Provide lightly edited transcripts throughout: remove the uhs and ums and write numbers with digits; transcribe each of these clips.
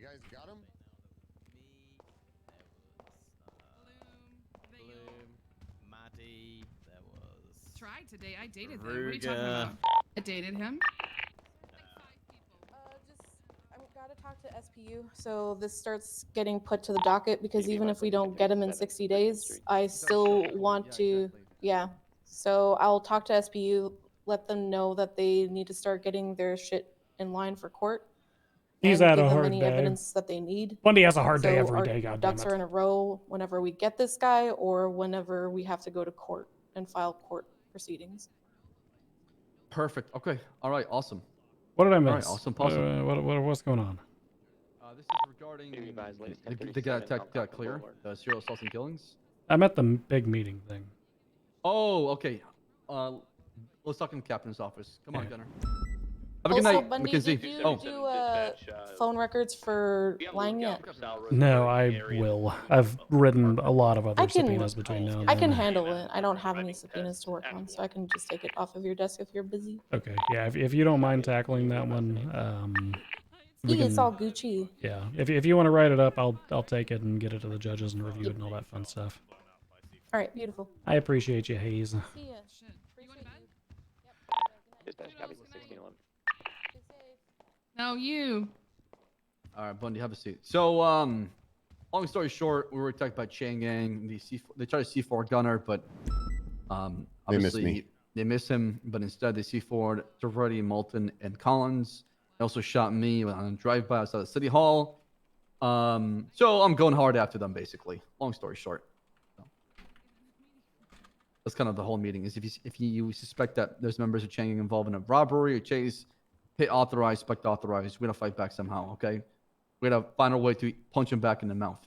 guys got him? Maddie, there was... Tried today. I dated him. What are you talking about? I dated him. I gotta talk to SPU. So this starts getting put to the docket because even if we don't get him in 60 days, I still want to, yeah. So I'll talk to SPU, let them know that they need to start getting their shit in line for court. He's and had give a them hard any day. evidence that they need. Bundy has a hard so day every our day, goddammit. ducks are in a row whenever we get this guy or whenever we have to go to court and file court proceedings. Perfect. Okay. All right. Awesome. What did I miss? All right. Awesome. What's going on? This is regarding the guy that got clear, the serial assaults and killings. I'm at the big meeting thing. Oh, okay. Let's talk in the captain's office. Come on, Gunner. Have a Also, good night, Bundy, Mackenzie. did you do phone records for Lang yet? No, I will. I've written a lot of other subpoenas between now and I then. can handle it. I don't have any subpoenas to work on, so I can just take it off of your desk if you're busy. Okay, yeah, if you don't mind tackling that one, It's all Gucci. Yeah, if you want to write it up, I'll take it and get it to the judges and review it and all that fun stuff. All right, beautiful. I appreciate you, Hayes. See ya. Dispatch copy 1611. No, you. All right, Bundy, have a seat. So, long story short, we were attacked by Chain Gang. They tried to C4 Gunner, but obviously they missed him. But instead, they C4'd Girotti, Moulton, and Collins. They also shot me on a drive-by outside of City Hall. So I'm going hard after them, basically. Long story short. That's kind of the whole meeting. Is if you suspect that there's members of Chain Gang involved in a robbery or chase, hit authorized, spec authorized. We're gonna fight back somehow, okay? We're gonna find a way to punch him back in the mouth.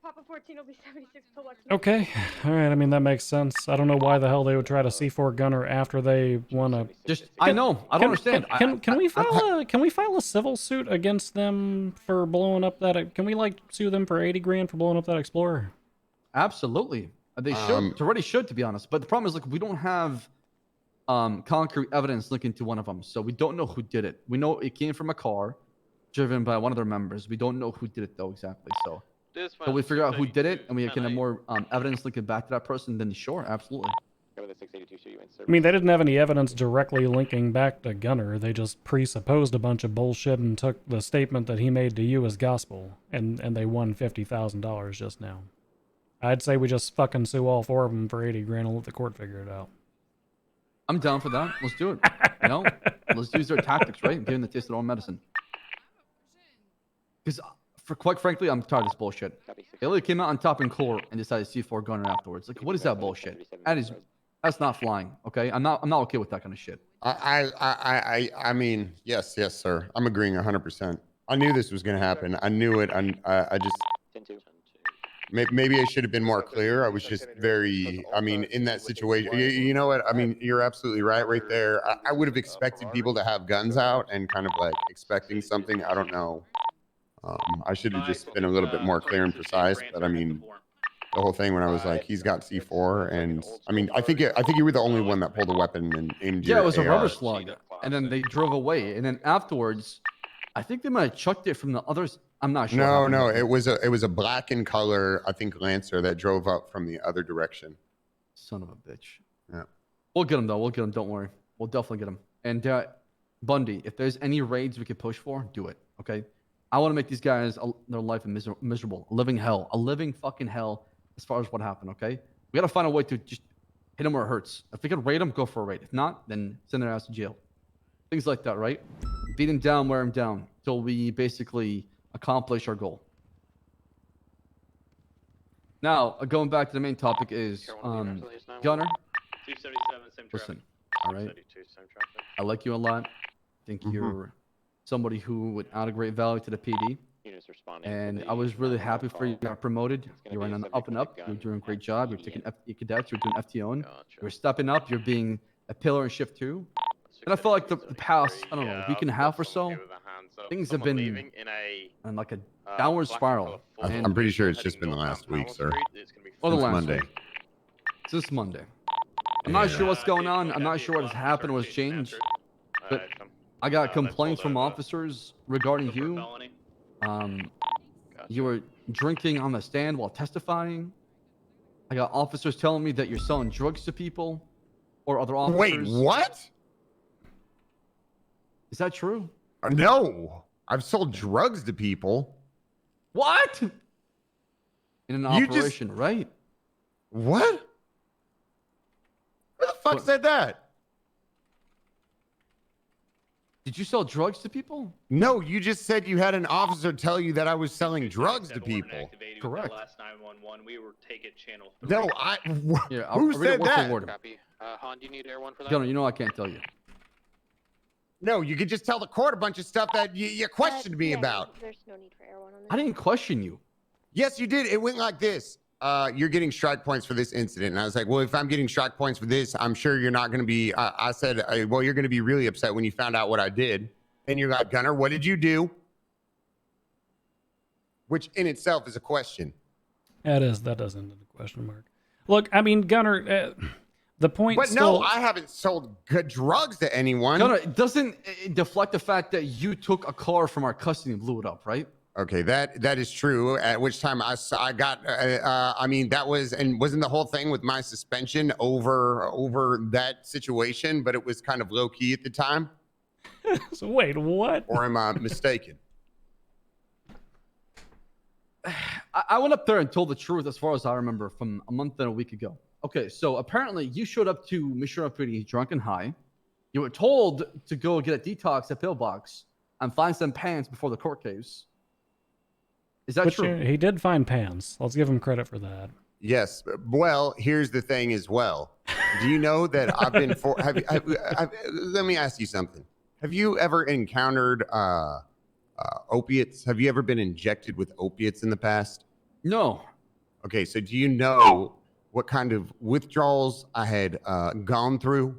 Papa 14 will be 76 to lucky. Okay, all right. I mean that makes sense. I don't know why the hell they would try to C4 Gunner after they want to. I know. I don't understand. Can we file a civil suit against them for blowing up that? Can we like sue them for 80 grand for blowing up that Explorer? Absolutely. They should. They already should, to be honest. But the problem is, like, we don't have concrete evidence linking to one of them, so we don't know who did it. We know it came from a car driven by one of their members. We don't know who did it though exactly. So, if we figure out who did it and we can have more evidence linking back to that person, then sure, absolutely. I mean, they didn't have any evidence directly linking back to Gunner. They just presupposed a bunch of bullshit and took the statement that he made to you as gospel, and they won $50,000 just now. I'd say we just fucking sue all four of them for 80 grand and let the court figure it out. I'm down for that. Let's do it. You know, let's use their tactics, right? Give them the taste of their own medicine. Because, quite frankly, I'm tired of this bullshit. Ilya came out on top in court and decided to C4 Gunner afterwards. Like, what is that bullshit? That's not flying. Okay, I'm not okay with that kind of shit. I mean, yes, sir. I'm agreeing 100%. I knew this was gonna happen. I knew it. I just. Maybe I should have been more clear. I was just very, I mean, in that situation, you know what? I mean, you're absolutely right there. I would have expected people to have guns out and kind of like expecting something. I don't know. I should have just been a little bit more clear and precise. But I mean, the whole thing when I was like, he's got C4, and I mean, I think you were the only one that pulled a weapon and aimed your Yeah, it was AR. a rubber slug, and then they drove away, and then afterwards, I think they might have chucked it from the others. I'm not sure. No, it was a black in color, I think, Lancer that drove up from the other direction. Son of a bitch. Yeah. We'll get him though. We'll get him. Don't worry. We'll definitely get him. And Bundy, if there's any raids we could push for, do it. Okay. I want to make these guys their life miserable, a living hell, a living fucking hell as far as what happened. Okay. We gotta find a way to just hit them where it hurts. If we can raid them, go for a raid. If not, then send their ass to jail. Things like that, right? Beat him down, wear him down, till we basically accomplish our goal. Now, going back to the main topic is Gunner. Listen, all right. I like you a lot. I think you're somebody who would add a great value to the PD. And I was really happy for you. You got promoted. You were on the up and up. You're doing a great job. You're taking FT cadets. You're doing FTOing. You're stepping up. You're being a pillar in shift 2. And I felt like the past, I don't know, week and a half or so, things have been in like a downward spiral. I'm pretty sure it's just been the last week, sir. Or the last Monday. week. Since Monday. I'm not sure what's going on. I'm not sure what has happened, what's changed. But I got complaints from officers regarding you. You were drinking on the stand while testifying. I got officers telling me that you're selling drugs to people or other officers. Wait, what? Is that true? No, I've sold drugs to people. What? In an You operation, right? What? Who the fuck What? said that? Did you sell drugs to people? No, you just said you had an officer tell you that I was selling drugs to people. Correct. Last 911, we were taking channel 3. No, Yeah, who I'll read it said word for that? word. Copy. Han, do you need Air 1 for that? Gunner, you know I can't tell you. No, you could just tell the court a bunch of stuff that you questioned me Yeah, about. There's no need for Air 1 on this. I didn't question you. Yes, you did. It went like this. You're getting strike points for this incident. And I was like, well, if I'm getting strike points for this, I'm sure you're not going to be. I said, well, you're going to be really upset when you found out what I did. And you're like, Gunner, what did you do? Which in itself is a question. That does end in a question mark. Look, I mean, Gunner, the point But still... no, I haven't sold good drugs to anyone. Gunner, it doesn't deflect the fact that you took a car from our custody and blew it up, right? Okay, that is true. At which time I got, I mean, that was, and wasn't the whole thing with my suspension over that situation, but it was kind of low key at the time. So wait, what? Or am I mistaken? I went up there and told the truth as far as I remember from a month and a week ago. Okay, so apparently you showed up to Mission pretty drunk and high. You were told to go get a detox at Pillbox and find some pants before the court case. Is that true? He did find pants. Let's give him credit for that. Yes. Well, here's the thing as well. Do you know that I've been for? Let me ask you something. Have you ever encountered opiates? Have you ever been injected with opiates in the past? No. Okay, so do you know what kind of withdrawals I had gone through?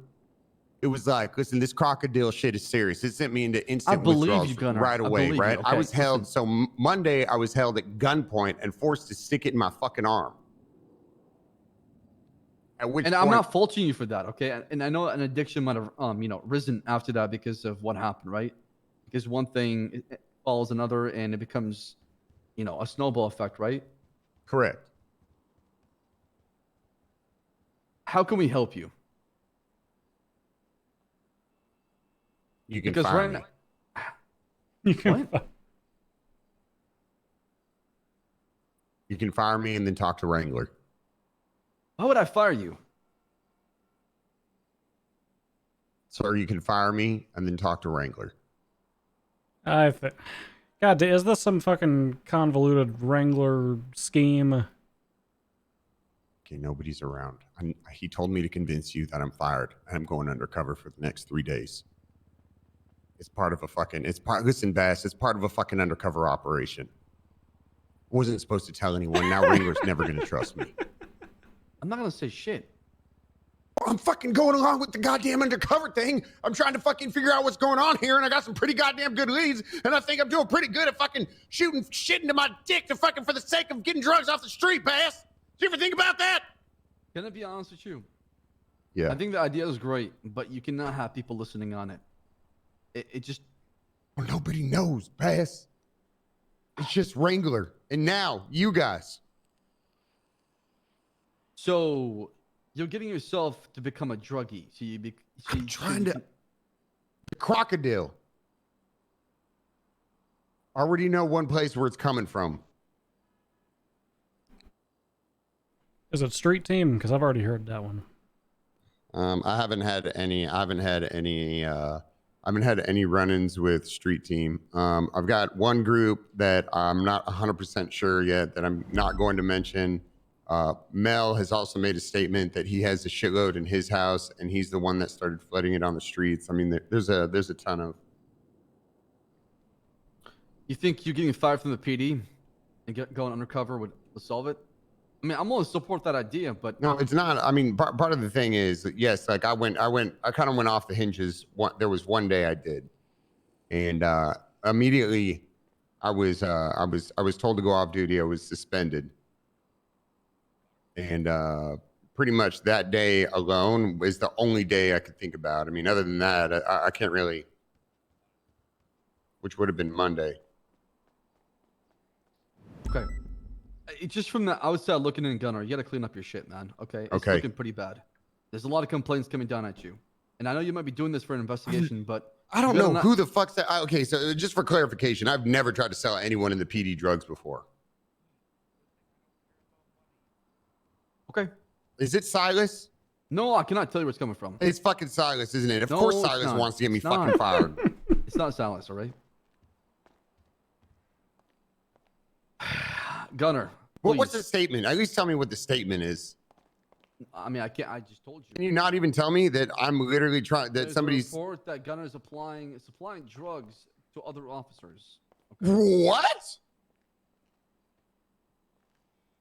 It was like, listen, this crocodile shit is serious. It sent me into instant withdrawals right away, right? Okay, I was held, so Monday I was held at gunpoint and forced to stick it in my fucking arm. At which and point, I'm not faulting you for that, okay? And I know an addiction might have, risen after that because of what happened, right? Because one thing it follows another, and it becomes, a snowball effect, right? Correct. How can we help you? You can Because fire right me. now, You can What? You can fire me and then talk to Wrangler. why would I fire you? Sir, you can fire me and then talk to Wrangler. God, is this some fucking convoluted Wrangler scheme? Okay, nobody's around. He told me to convince you that I'm fired and I'm going undercover for the next 3 days. It's part of a fucking, listen, Bass, it's part of a fucking undercover operation. Wasn't supposed to tell anyone. Now Wrangler's never going to trust me. I'm not going to say shit. I'm fucking going along with the goddamn undercover thing. I'm trying to fucking figure out what's going on here, and I got some pretty goddamn good leads, and I think I'm doing pretty good at fucking shooting shit into my dick to fucking for the sake of getting drugs off the street, Bass. Did you ever think about that? Can I be honest with you? Yeah. I think the idea is great, but you cannot have people listening on it. It just... Well, nobody knows, Bass. It's just Wrangler, and now you guys. So you're getting yourself to become a druggie. So I'm trying to... The crocodile. I already know one place where it's coming from. Is it Street Team? Because I've already heard that one. I haven't had any run-ins with Street Team. I've got one group that I'm not 100% sure yet that I'm not going to mention. Mel has also made a statement that he has a shitload in his house, and he's the one that started flooding it on the streets. I mean, there's a ton of. You think you getting fired from the PD and going undercover would solve it? I mean, I'm going to support that idea, but No, it's not. I mean, part of the thing is, yes, like I kind of went off the hinges. There was one day I did, and immediately I was told to go off duty. I was suspended, and pretty much that day alone is the only day I could think about. I mean, other than that, I can't really. Which would have been Monday. Okay. Just from the outside looking in, Gunner, you gotta clean up your shit, man. Okay. It's Okay. looking pretty bad. There's a lot of complaints coming down at you, and I know you might be doing this for an investigation, but I don't you gotta know not- who the fuck's that. Okay, so just for clarification, I've never tried to sell anyone in the PD drugs before. Okay. Is it Silas? No, I cannot tell you where it's coming from. It's fucking Silas, isn't it? Of No, course it's Silas not. wants to get me It's fucking not. fired. It's not Silas, all right? Gunner. What's please. the statement? At least tell me what the statement is. I mean, I can't. I just told you. Can you not even tell me that I'm literally trying that There's somebody's a report that Gunner is supplying drugs to other officers. what?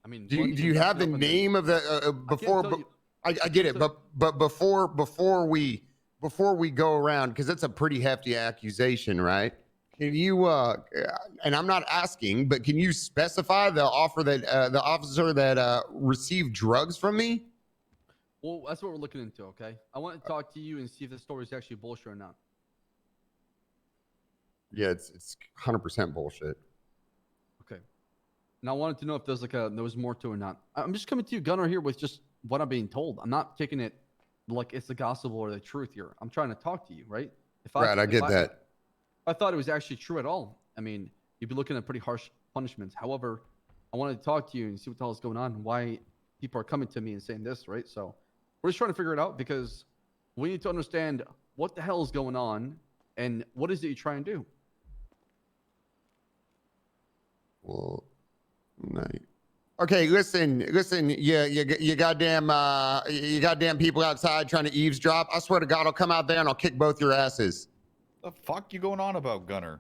I mean, Do Bundy you can back have it the up in name of the before? tell you. I get it, but before we go around, because that's a pretty hefty accusation, right? Can you and I'm not asking, but can you specify the officer that received drugs from me? Well, that's what we're looking into, okay? I want to talk to you and see if the story is actually bullshit or not. Yeah, it's 100% bullshit. Okay. And I wanted to know if there was more to it or not. I'm just coming to you, Gunner, here with just what I'm being told. I'm not taking it like it's the gospel or the truth here. I'm trying to talk to you, right? Right, I get that. If I thought it was actually true at all, I mean, you'd be looking at pretty harsh punishments. However, I wanted to talk to you and see what the hell is going on, why people are coming to me and saying this, right? So we're just trying to figure it out because we need to understand what the hell is going on and what is it you try and do. Well, night. Okay, listen. You goddamn people outside trying to eavesdrop. I swear to God, I'll come out there and I'll kick both your asses. The fuck you going on about, Gunner?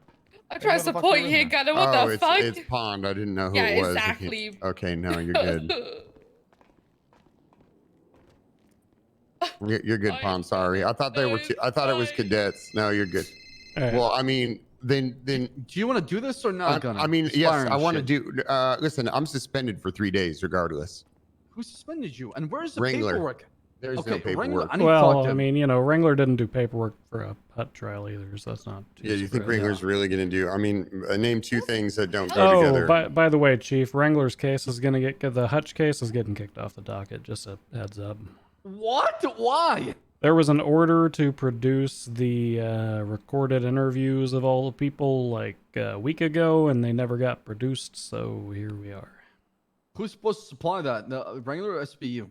I try to support you here, Gunner. What the fuck? It's Pond. I didn't know who Yeah, it was. exactly. Okay, no, you're good. You're good, Pond. Sorry, I thought they were. I thought it was cadets. No, you're good. Hey. Well, I mean, then Do you want to do this or not, Gunner? I mean, Just yes, firing I want to shit. do. Listen, I'm suspended for 3 days, regardless. Who suspended you? And where's the Wrangler. paperwork? There's no Okay, paperwork. Wrangler, I need to talk Well, to I him. mean, you know, Wrangler didn't do paperwork for a hut trial either, so that's not. too Yeah, you think surprising. Wrangler's really going to do? I mean, name two things that don't go Oh, together. by the way, Chief, Wrangler's case is gonna the Hutch case is getting kicked off the docket. Just a heads up. What? Why? There was an order to produce the recorded interviews of all the people like a week ago, and they never got produced. So here we are. Who's supposed to supply that? The Wrangler or SBU?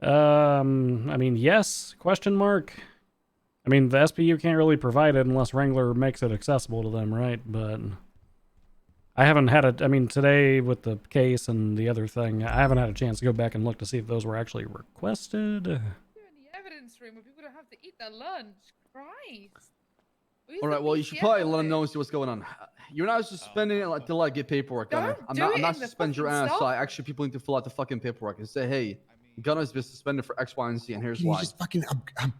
I mean, yes? Question mark. I mean, the SPU can't really provide it unless Wrangler makes it accessible to them, right? But I haven't had it. I mean, today with the case and the other thing, I haven't had a chance to go back and look to see if those were actually requested. You're in the evidence room where people don't have to eat their lunch. Christ. All right, well, you should probably let him know and see what's going on. You're not suspending it till I get paperwork, Gunner. Don't I'm do not, it I'm not in the suspend your fucking ass, so cell. actually people need to fill out the fucking paperwork and say, hey, Gunner's been suspended for X, Y, and Z, and here's Can you why. just fucking? I'm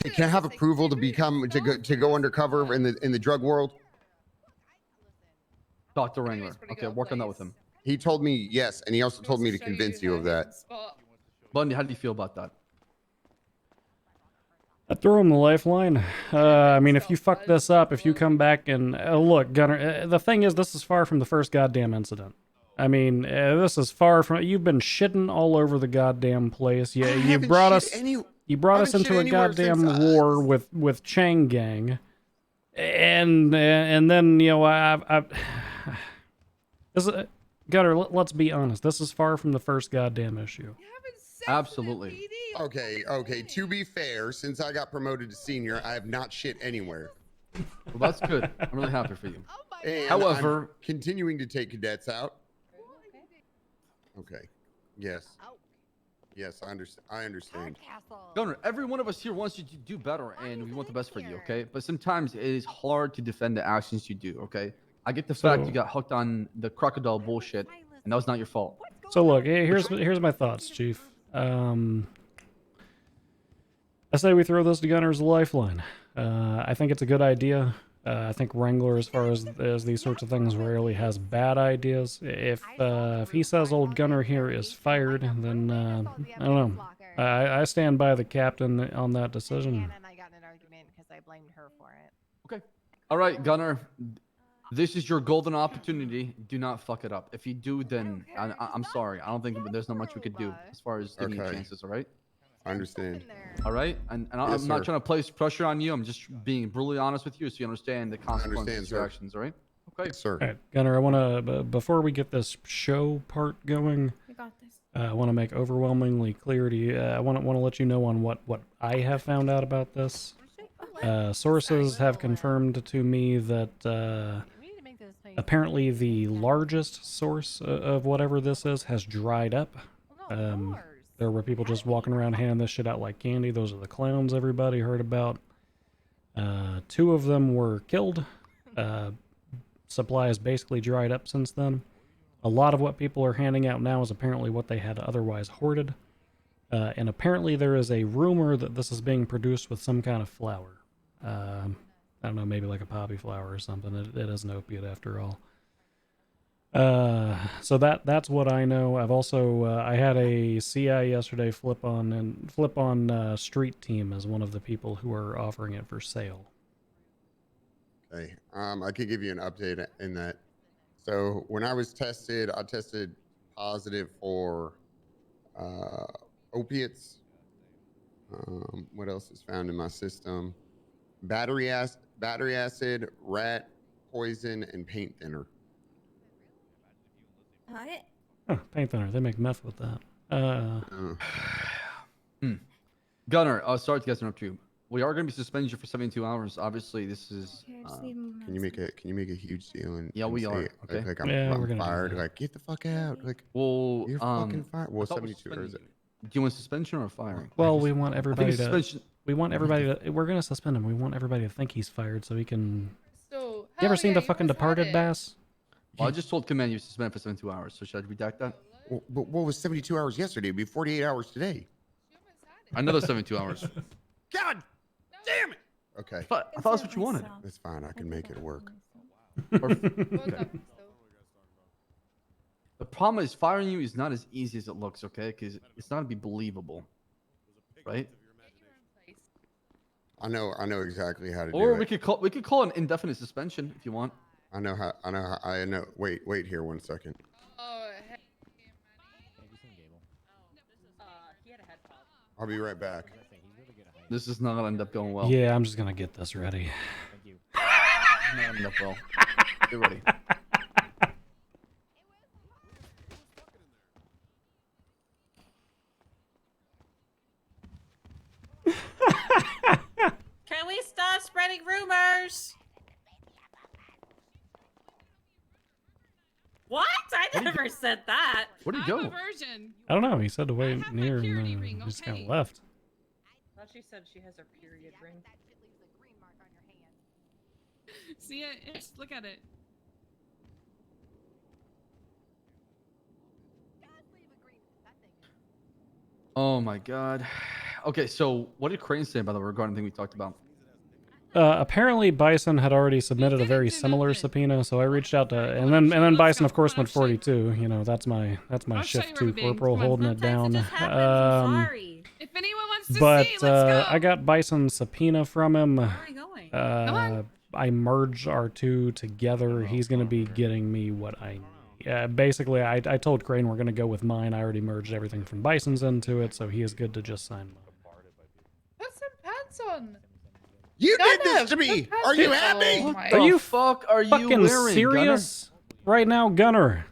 Can I have gonna approval to say, become to go undercover in the drug world? Talk to Anyways, Wrangler. pretty Okay, good work on that place. with him. He told me yes, and he also He told me wants to show convince you her of hidden that. spot. Bundy, how do you feel about that? I throw him the lifeline. I mean, if you fuck this up, if you come back and look, Gunner, the thing is, this is far from the first goddamn incident. I mean, this is far from. You've been shitting all over the goddamn place. You brought us. You brought us into a goddamn war with Chang Gang, and then you know this is, Gunner. Let's be honest. This is far from the first goddamn issue. You're having sex Absolutely. in the PD. Okay. To be fair, since I got promoted to senior, I have not shit anywhere. Well, that's good. I'm really happy for you. Oh my And However- I'm continuing to take cadets out. Okay. Yes. Yes, I understand. Gunner, every one of us here wants you to do better, and we want the best for you, okay? But sometimes it is hard to defend the actions you do, okay? I get the fact So- you got hooked on the crocodile bullshit, and that was not your fault. So look, here's my thoughts, Chief. I say we throw this to Gunner as a lifeline. I think it's a good idea. I think Wrangler, as far as these sorts of things, rarely has bad ideas. If he says old Gunner here is fired, then I don't know. I stand by the captain on that decision. And I got in an argument because I blamed her for it. Okay. All right, Gunner. This is your golden opportunity. Do not fuck it up. If you do, then I'm sorry. I don't think there's not much we could do as far as giving you Okay. chances. All right. I understand. All right. And I'm Yes, not sir. trying to place pressure on you. I'm just being brutally honest with you, so you understand the consequences of your sir. actions. All right. Okay. Yes, sir. All right, Gunner, I want to, before we get this show part going, We got this. I want to make overwhelmingly clear to you, I want to let you know on what I have found out about this. Sources have confirmed to me that apparently the largest source of whatever this is has dried up. There were people just walking around handing this shit out like candy. Those are the clowns everybody heard about. 2 of them were killed. Supply has basically dried up since then. A lot of what people are handing out now is apparently what they had otherwise hoarded. And apparently there is a rumor that this is being produced with some kind of flower. I don't know, maybe like a poppy flower or something. It is an opiate after all. So that's what I know. I've also I had a CI yesterday flip on Street Team as one of the people who are offering it for sale. Okay. I could give you an update in that. So when I was tested, I tested positive for opiates. What else is found in my system? Battery acid, rat poison, and paint thinner. What? Oh, paint thinner. They make meth with that. Gunner, sorry to get interrupt you. We are going to be suspending you for 72 hours. Obviously, this is. Can you make a huge deal and Yeah, we and are, say, okay? like Yeah, we're I'm gonna do fired. that. Like get the fuck out. Like Well, you're fucking fired. Well, I thought we're 72 hours. suspending you. Do you want suspension or firing? Well, we want I think everybody it's to. suspension. We want everybody to. We're gonna suspend him. We want everybody to think he's fired so he can. So, You ever seen the you fucking must have Departed, it. Bass? Well, I just told command you suspended for 72 hours. So should I redact that? Well, but what was 72 hours yesterday? It'd be 48 hours today. You almost had it. Another 72 hours. God damn it. Okay, I thought that's what you wanted. that's fine. I can make it work. Well done, so. The problem is firing you is not as easy as it looks, okay? Because it's not to be believable, right? Get your own place. I know exactly how to do Or it. we could call an indefinite suspension if you want. I know. Wait here 1 second. Oh, heck. I'll be right back. This is not gonna end up going well. Yeah, I'm just gonna get this ready. It's not gonna end up well. Get ready. Can we stop spreading rumors? What? I never said that. Where'd he I'm go? a virgin. I don't know. He said to wait have my near purity and ring, he just kind okay. of left. I thought she said she has her period ring. See it? Look at it. Oh my god. Okay, so what did Crane say, by the way, regarding the thing we talked about? Apparently, Bison had already submitted a very similar subpoena, so I reached out to, and then Bison, of course, went 42. You know, that's my I'll show shift you two everything. corporal Come on. holding it down. Sometimes it just happens. I'm sorry. If anyone wants to But see, let's go. I got Bison's subpoena from him. Where are you going? on. I merged our two together. He's gonna be getting me what I need. Basically, I told Crane we're gonna go with mine. I already merged everything from Bison's into it, so he is good to just sign mine. Put some pants on. You Gunner, did this to put me. pants Are you on. happy? Oh my Are you fuck are you Fucking wearing, serious right now, Gunner?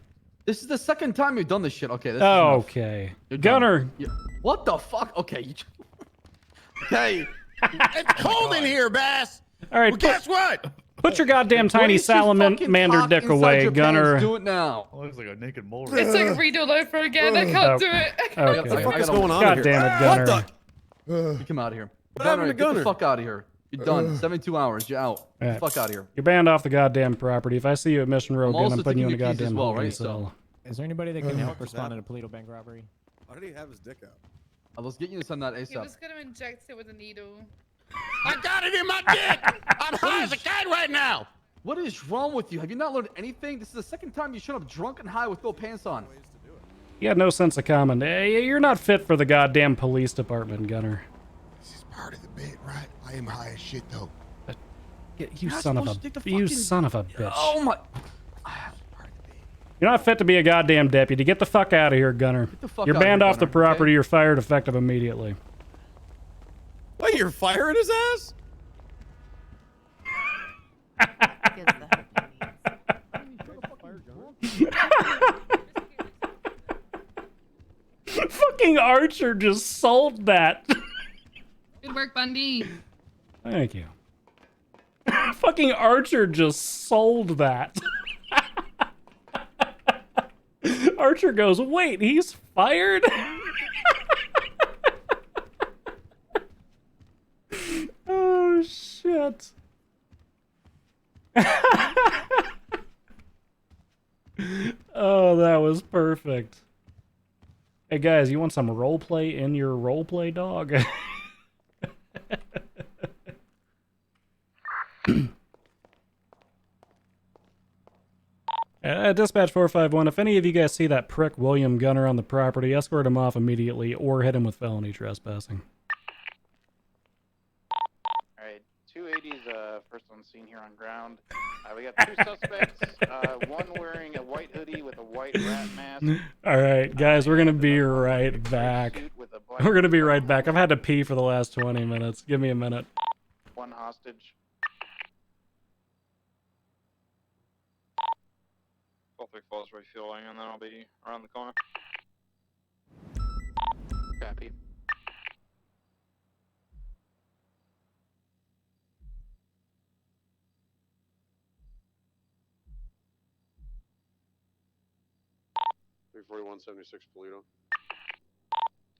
This is the second time you've done this shit. Okay, this is Oh, enough. okay. You're done. Gunner. What the fuck? Okay. Okay. It's cold in here, Bass. All right, Well, guess what? put your goddamn tiny Place your fucking salamander cock dick inside away, your pants. Gunner. Do it now. Looks like a naked mole. It's like read all over again. I can't do it. I can't Okay. do it. I gotta- God damn it, Gunner. You come out of here. What Gunner, happened to get the Gunner? fuck out of here. You're done. 72 hours. You're out. Get Alright. the fuck out of here. You're banned off the goddamn property. If I see you at Mission Road again, also I'm putting you in a taking your keys as goddamn well, holding right? So- cell. Is there anybody that can help respond to the Polito Bank robbery? Why did he have his dick out? Let's get you to send that He ASAP. was gonna inject it with a needle. I got it in my dick. I'm high as a kite right now. What is wrong with you? Have you not learned anything? This is the second time you showed up drunk and high with no pants on. You got no sense of common. You're not fit for the goddamn police department, Gunner. This is part of the bit, right? I am high as shit though. You son of a bitch. Oh my! You're not fit to be a goddamn deputy. Get the fuck out of here, Gunner. Get the fuck You're out of banned here, off the Gunner, property. okay? You're fired effective immediately. Wait, you're firing his ass? Fucking Archer just sold that. Good work, Bundy. Thank you. Fucking Archer just sold that. Archer goes, wait, he's fired? Oh, shit. Oh, that was perfect. Hey, guys, you want some roleplay in your roleplay, dog? Dispatch 451, if any of you guys see that prick William Gunner on the property, escort him off immediately or hit him with felony trespassing. Alright, 280's first on scene here on ground. We got 2 suspects, one wearing a white hoodie with a white rat mask. Alright, guys, we're gonna be right back. We're gonna be right back. I've had to pee for the last 20 minutes. Give me a minute. One hostage. Falls refueling, and then I'll be around the corner. Copy. .341.76 Polito.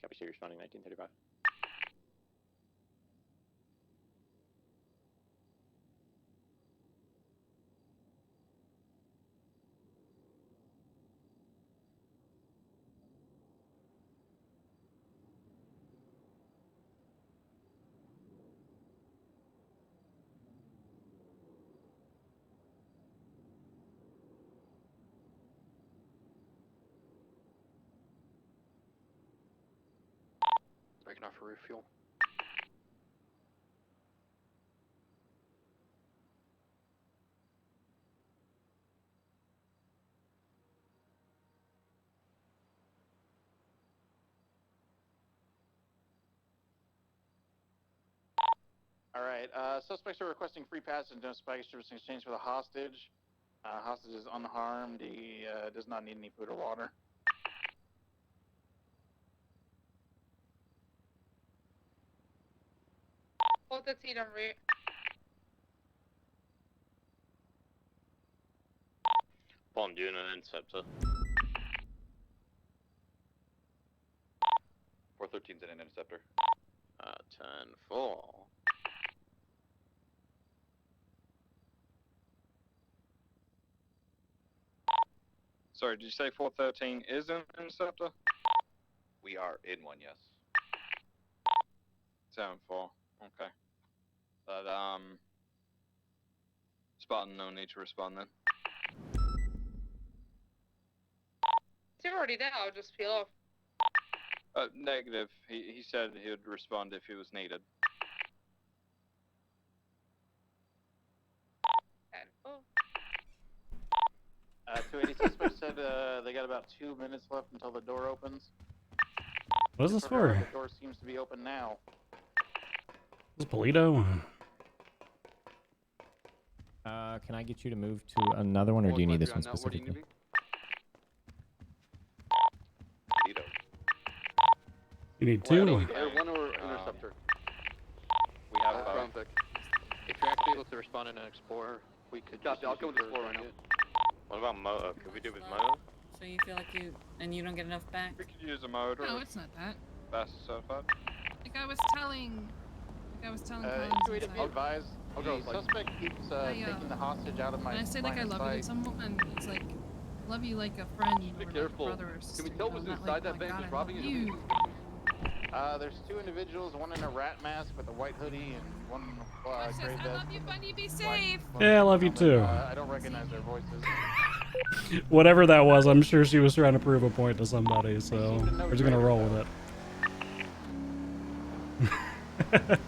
Copy, so you're responding 1935. Breaking off for refuel. Alright, suspects are requesting free passage and no spike service in exchange for the hostage. Hostage is unharmed. He does not need any food or water. Hold the seat on route. Bond unit interceptor. 413's in an interceptor. 10-4. Sorry, did you say 413 is an interceptor? We are in one, yes. 7-4. Okay. But Spartan, no need to respond then. If you're already there, I'll just peel off. Negative. He said he would respond if he was needed. 10-4. 280 suspects said they got about 2 minutes left until the door opens. What is this for? The door seems to be open now. This is Polito? Can I get you to move to another one, or do you need this one specifically? You need 2? One or interceptor. We have if you're actually able to respond in an Explorer, we could Copy, I'll go with Explorer right now. What about motor? Could we do with motor? So you feel like you don't get enough back? We could use a motor. No, it's not that. Fast certified. Like I was telling Collins. Intuitive advise. The suspect keeps taking the hostage out of my. And I say like I love you to someone, it's like love you like a friend, you know, Be or careful. like a brother or sister. Can we tell you know, what's not inside like, that oh my bank God, is I robbing love it? you. There's 2 individuals, one in a rat mask with a white hoodie and one gray Says, vest. I love you, Bunny. Be safe. Yeah, I love you too. I don't recognize their voices. Whatever that was, I'm sure she was trying to prove a point to somebody, so we're just gonna roll with it.